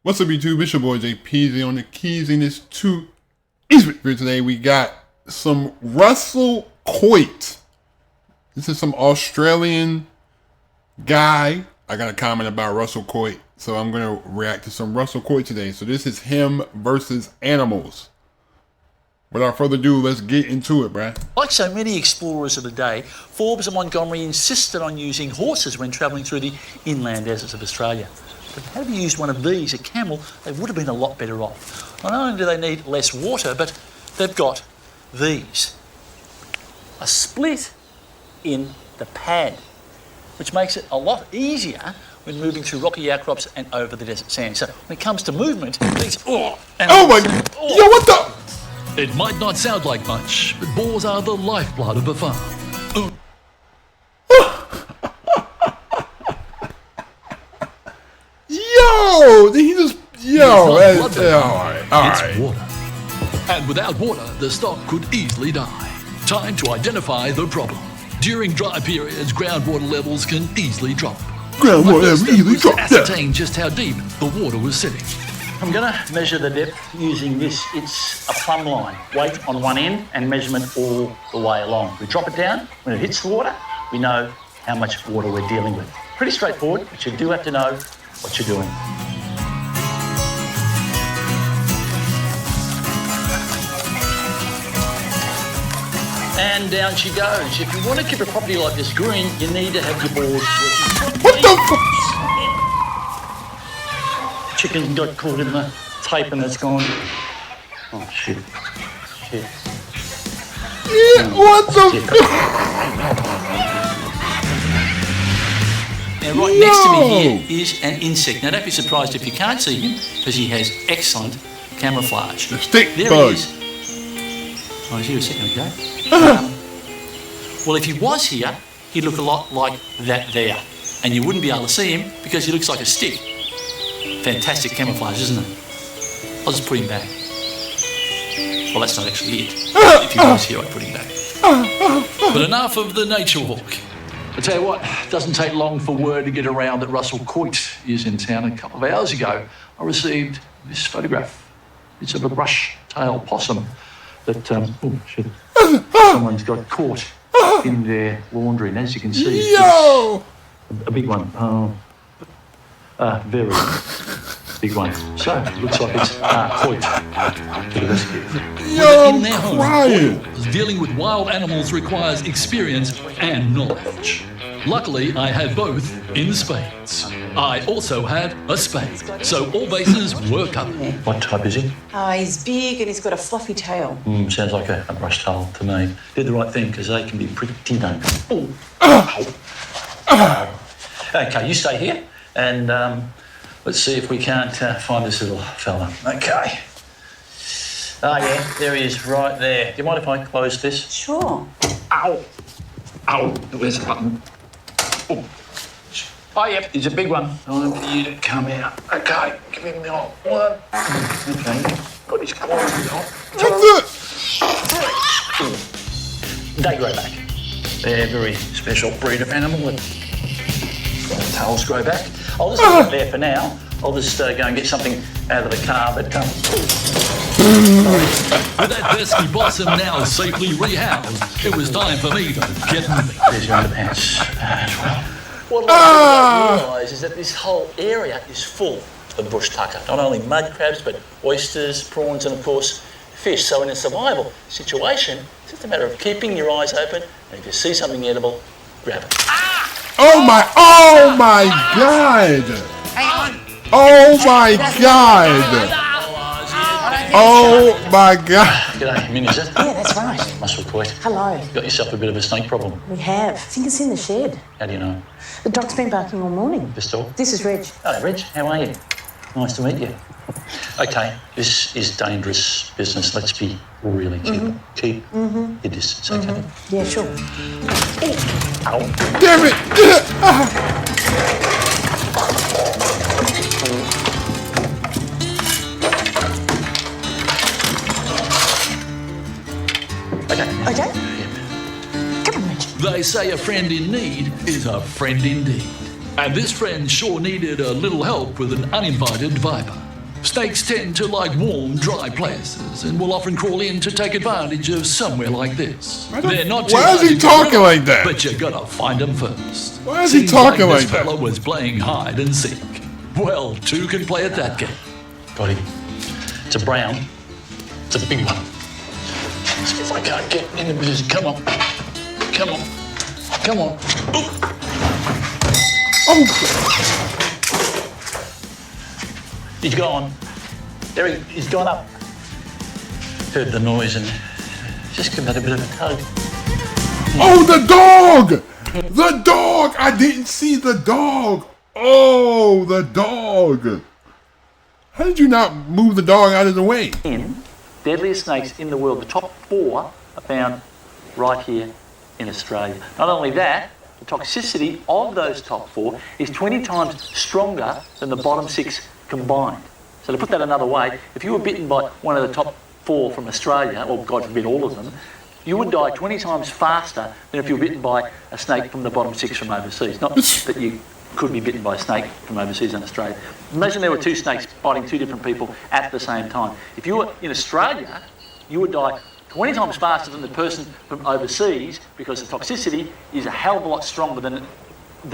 What's up, YouTube? It's your boy JPZ on the keys, and it's two Eastwood for today. We got some Russel Coight. This is some Australian guy. I got a comment about Russel Coight, so I'm gonna react to some Russel Coight today. So this is him versus animals. Without further ado, let's get into it, bruh. Like so many explorers of the day, Forbes and Montgomery insisted on using horses when travelling through the inland deserts of Australia. But had we used one of these, a camel, they would have been a lot better off. Not only do they need less water, but they've got these. A split in the pad, which makes it a lot easier when moving through rocky outcrops and over the desert sand. So when it comes to movement, these... Oh my God! Yo, what the... It might not sound like much, but boars are the lifeblood of a farm. Yo, he just... Yo, that's... It's water. And without water, the stock could easily die. Time to identify the problem. During dry periods, groundwater levels can easily drop. Groundwater levels easily drop. Ascertain just how deep the water was sitting. I'm going to measure the depth using this. It's a plumb line. Weight on one end and measurement all the way along. We drop it down. When it hits the water, we know how much water we're dealing with. Pretty straightforward, but you do have to know what you're doing. And down she goes. If you want to keep a property like this green, you need to have your boards working. What the Chicken got caught in the tape and it's gone. Oh, shit. Shit. Yeah, what the... Now, right next to me here is an insect. Now, don't be surprised if you can't see him, because he has excellent camouflage. The stick there bug. He is. Oh, was here a second ago. Well, if he was here, he'd look a lot like that there. And you wouldn't be able to see him because he looks like a stick. Fantastic camouflage, isn't it? I'll just put him back. Well, that's not actually it. If he was here, I'd put him back. But enough of the nature walk. I tell you what, it doesn't take long for word to get around that Russel Coight is in town. A couple of hours ago, I received this photograph. It's of a brush-tailed possum that, someone's got caught in their laundry. And as you can see, Yo! it's a big one. Very big one. So, it looks like it's Coight to the rescue. Yo, In their home, crying. dealing with wild animals requires experience and knowledge. Luckily, I had both in spades. I also had a spade, so all bases were covered. What type is he? He's big and he's got a fluffy tail. Sounds like a brush tail to me. Did the right thing, because they can be pretty dangerous. Okay, you stay here, and let's see if we can't find this little fella. Okay. Oh, yeah, there he is, right there. Do you mind if I close this? Sure. Ow! Ow! Where's the button? Oh, yep, he's a big one. Time for you to come out. Okay, give him the old one. Okay, got his claws on. What's They grow back. They're a very special breed of animal that tails grow back. I'll just leave it there for now. I'll just go and get something out of the car, but... With that pesky possum now safely rehoused, it was time for me to get moving. There's your underpants as well. What I don't realise is that this whole area is full of bush tucker. Not only mud crabs, but oysters, prawns, and of course, fish. So in a survival situation, it's just a matter of keeping your eyes open, and if you see something edible, grab it. Oh my God! Oh my God! Oh my God! G'day, Min, is it? Yeah, that's right. Russel Coight. Hello. Got yourself a bit of a snake problem. We have. I think it's in the shed. How do you know? The dog's been barking all morning. This dog? This is Reg. Hello, Reg. How are you? Nice to meet you. Okay, this is dangerous business. Let's be really careful. Keep your distance, okay? Yeah, sure. Ow. Damn it! Okay? Come on, Reg. They say a friend in need is a friend indeed. And this friend sure needed a little help with an uninvited viper. Snakes tend to like warm, dry places and will often crawl in to take advantage of somewhere like this. They're not too Why is hard he to get talking rid of, like that? But you gotta find them first. Why is he Seems talking like like this that? fella was playing hide and seek. Well, two can play at that game. Got him. It's a brown. It's a big one. See if I can't get in the position. Come on. Come on. Come on. Ooh. Oh, He's gone. There he's gone up. Heard the noise and just give that a bit of a tug. oh, the dog! The dog! I didn't see the dog. Oh, the dog. How did you not move the dog out of the way? 10 deadliest snakes in the world. The top 4 are found right here in Australia. Not only that, the toxicity of those top 4 is 20 times stronger than the bottom 6 combined. So to put that another way, if you were bitten by one of the top 4 from Australia, or God forbid all of them, you would die 20 times faster than if you were bitten by a snake from the bottom 6 from overseas. Not that you could be bitten by a snake from overseas in Australia. Imagine there were 2 snakes biting 2 different people at the same time. If you were in Australia, you would die 20 times faster than the person from overseas because the toxicity is a hell of a lot stronger than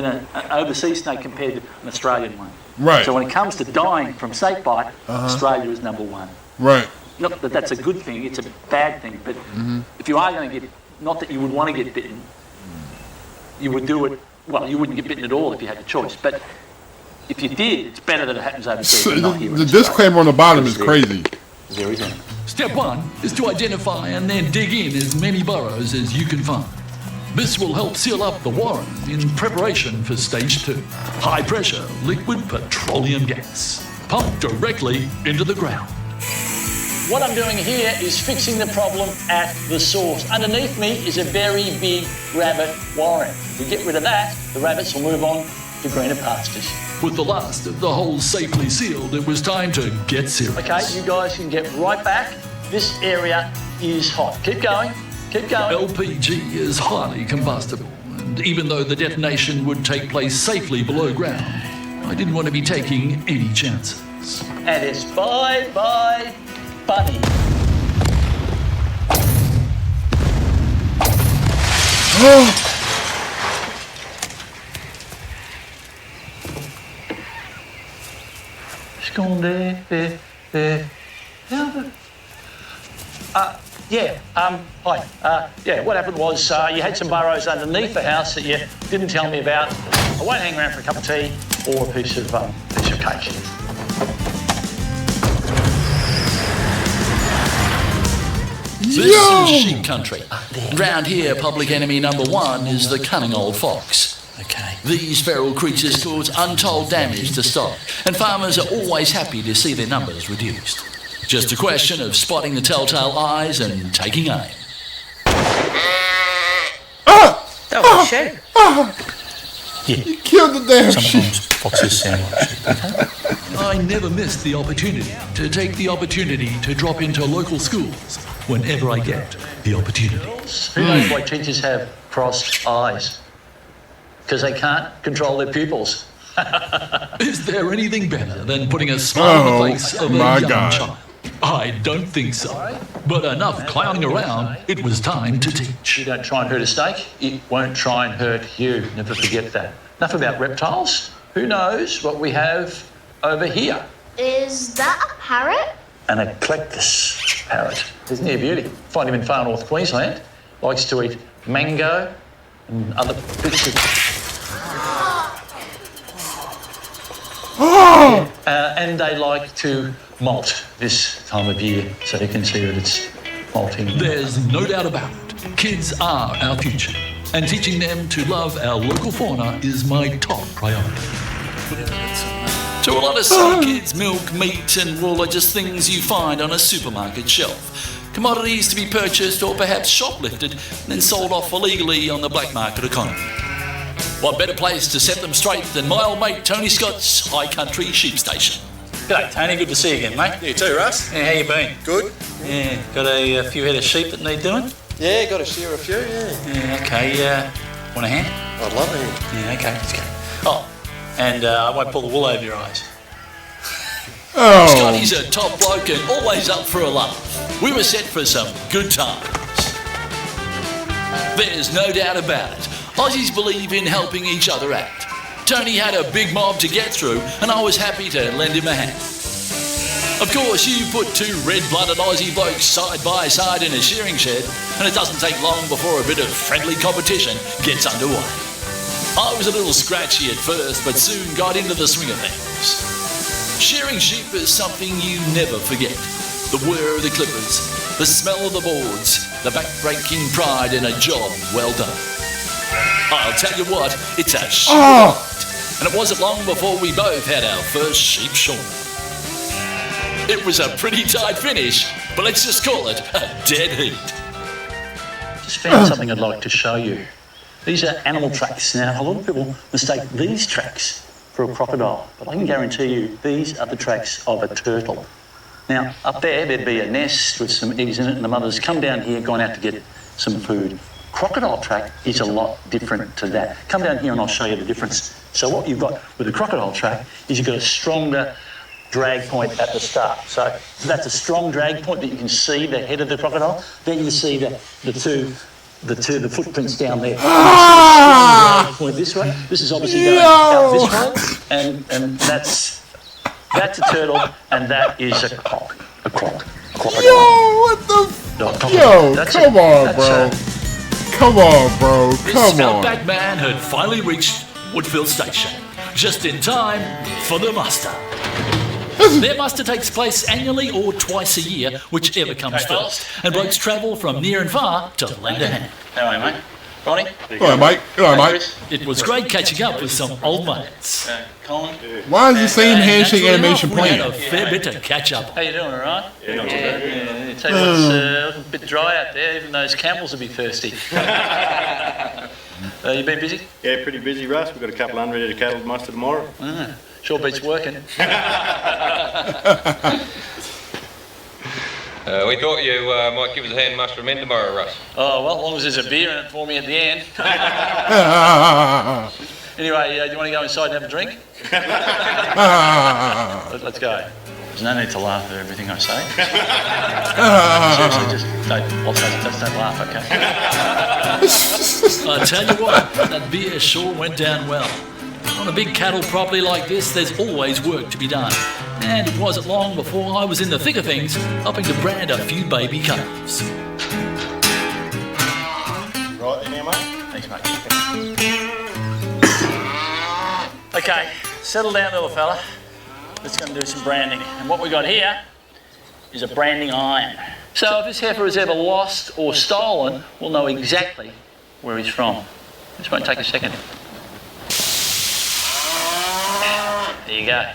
an overseas snake compared to an Australian one. Right. So when it comes to dying from snake bite, Australia is number 1. Right. Not that that's a good thing, it's a bad thing, but if you are going to get, not that you would want to get bitten, you would do it, well, you wouldn't get bitten at all if you had the choice, but if you did, it's better that it happens overseas than not here in The Australia. disclaimer on the bottom is crazy. Very good. Step 1 is to identify and then dig in as many burrows as you can find. This will help seal up the warren in preparation for stage 2. High pressure liquid petroleum gas, pumped directly into the ground. What I'm doing here is fixing the problem at the source. Underneath me is a very big rabbit warren. If we get rid of that, the rabbits will move on to greener pastures. With the last of the holes safely sealed, it was time to get serious. Okay, you guys can get right back. This area is hot. Keep going, keep going. LPG is highly combustible, and even though the detonation would take place safely below ground, I didn't want to be taking any chances. And it's bye-bye, bunny. It's gone there. Hi. What happened was you had some burrows underneath the house that you didn't tell me about. I won't hang around for a cup of tea or a piece of cake. This is sheep country. Round here, public enemy number 1 is the cunning old fox. Okay. These feral creatures cause untold damage to stock, and farmers are always happy to see their numbers reduced. Just a question of spotting the telltale eyes and taking aim. That was a sheep. You killed the damn sheep. Sometimes foxes sound like sheep, okay? I never missed the opportunity to take the opportunity to drop into local schools whenever I get the opportunity. Who knows why teachers have crossed eyes? Because they can't control their pupils. Is there anything better than putting a smile on the face of a my young God. child? I don't think so. But enough clowning around, it was time to teach. You don't try and hurt a snake, it won't try and hurt you. Never forget that. Enough about reptiles. Who knows what we have over here? Is that a parrot? An eclectus parrot. Isn't he a beauty? Find him in far north Queensland. Likes to eat mango and other bits of... and they like to molt this time of year, so you can see that it's molting. There's no doubt about it. Kids are our future, and teaching them to love our local fauna is my top priority. To a lot of some kids, milk, meat and wool are just things you find on a supermarket shelf. Commodities to be purchased or perhaps shoplifted and then sold off illegally on the black market economy. What better place to set them straight than my old mate Tony Scott's High Country Sheep Station. G'day, Tony. Good to see you again, mate. You too, Russ. Yeah, how you been? Good. Yeah, got a few head of sheep that need doing? Yeah, got to shear a few, yeah. Yeah, okay. Want a hand? I'd love it. Yeah, okay, let's go. Oh, and I won't pull the wool over your eyes. Oh. Scotty's a top bloke and always up for a laugh. We were set for some good times. There's no doubt about it. Aussies believe in helping each other out. Tony had a big mob to get through, and I was happy to lend him a hand. Of course, you put two red-blooded Aussie blokes side by side in a shearing shed, and it doesn't take long before a bit of friendly competition gets underway. I was a little scratchy at first, but soon got into the swing of things. Shearing sheep is something you never forget. The whir of the clippers, the smell of the boards, the back-breaking pride in a job well done. I'll tell you what, it's a sheep ride. And it wasn't long before we both had our first sheep shorn. It was a pretty tight finish, but let's just call it a dead heat. Just found something I'd like to show you. These are animal tracks. Now, a lot of people mistake these tracks for a crocodile, but I can guarantee you these are the tracks of a turtle. Now, up there, there'd be a nest with some eggs in it, and the mother's come down here, gone out to get some food. Crocodile track is a lot different to that. Come down here and I'll show you the difference. So what you've got with the crocodile track is you've got a stronger drag point at the start. So that's a strong drag point that you can see the head of the crocodile. Then you see the footprints down there. Drag point this way. This is obviously going out this way, and that's a turtle, and that is a crocodile. Yo, what the? Yo, come on, bro. Come on, bro. Come This on. outback man had finally reached Woodfield Station, just in time for the muster. Their muster takes place annually or twice a year, whichever comes first, and blokes travel from near and far to lend a hand. How are you, mate? Ronnie? All right, Mike. All right, Mike. It was great catching up with some old mates. Colin? Why is the same handshake Naturally animation enough, we had a playing? fair bit to catch up How on. you doing, all right? Yeah, not too bad. Yeah, tell you what's a bit dry out there, even those camels will be thirsty. You been busy? Yeah, pretty busy, Russ. We've got a couple unready cattle to muster tomorrow. Sure beats working. We thought you might give us a hand mustering men tomorrow, Russ. Oh, well, as long as there's a beer in it for me at the end. Anyway, do you want to go inside and have a drink? Let's go. There's no need to laugh at everything I say. Seriously, just don't laugh, okay? I tell you what, that beer sure went down well. On a big cattle property like this, there's always work to be done. And it wasn't long before I was in the thick of things, helping to brand a few baby calves. Right there now, mate. Thanks, mate. Okay, settle down, little fella. Let's go and do some branding. And what we got here is a branding iron. So if this heifer is ever lost or stolen, we'll know exactly where he's from. This won't take a second. There you go.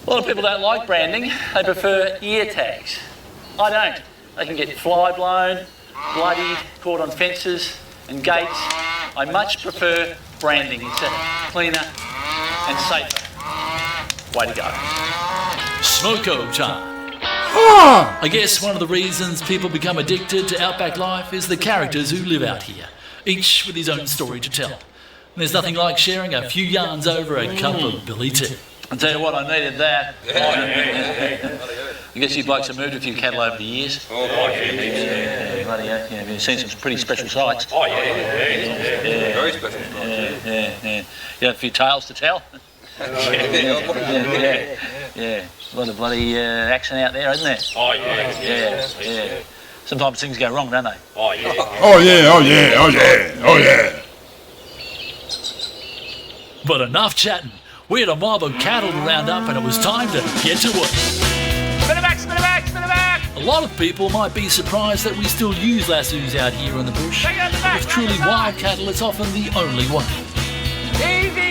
A lot of people don't like branding. They prefer ear tags. I don't. They can get fly blown, bloodied, caught on fences and gates. I much prefer branding. It's a cleaner and safer way to go. Smoko time. I guess one of the reasons people become addicted to outback life is the characters who live out here, each with his own story to tell. And there's nothing like sharing a few yarns over a cup of Billy tea. I'll tell you what, I needed that. I guess you blokes have moved a few cattle over the years. Oh, my Yeah, bloody hell, yeah, you've seen some pretty special sights. Oh, yeah. Very special. Yeah. You have a few tales to tell. Yeah. A lot of bloody action out there, isn't there? Oh, yeah. Sometimes things go wrong, don't they? Oh, yeah. Oh yeah, oh yeah, oh yeah, oh yeah. But enough chatting. We had a mob of cattle to round up and it was time to get to work. Spin it back, spin it back, spin it back! A lot of people might be surprised that we still use lassos out here in the bush. With truly wild cattle, it's often the only way. Easy.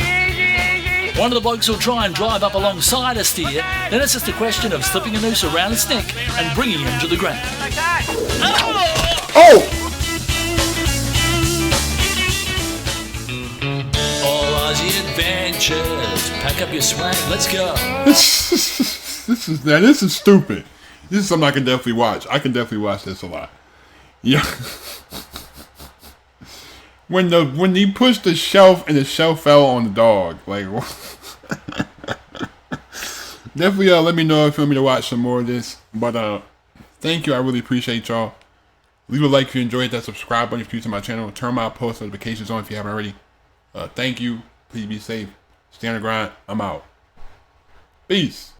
One of the blokes will try and drive up alongside a steer, then it's just a question of slipping a noose around its neck and bringing him to the ground. Oh! All Aussie adventures. Pack up your swag, let's go. This is stupid. This is something I can definitely watch. I can definitely watch this a lot. Yeah. When he pushed the shelf and the shelf fell on the dog, like definitely let me know if you want me to watch some more of this. But thank you. I really appreciate y'all. Leave a like if you enjoyed that. Subscribe button if you're new to my channel. Turn my post notifications on if you haven't already. Thank you. Please be safe. Stay on the grind. I'm out. Peace.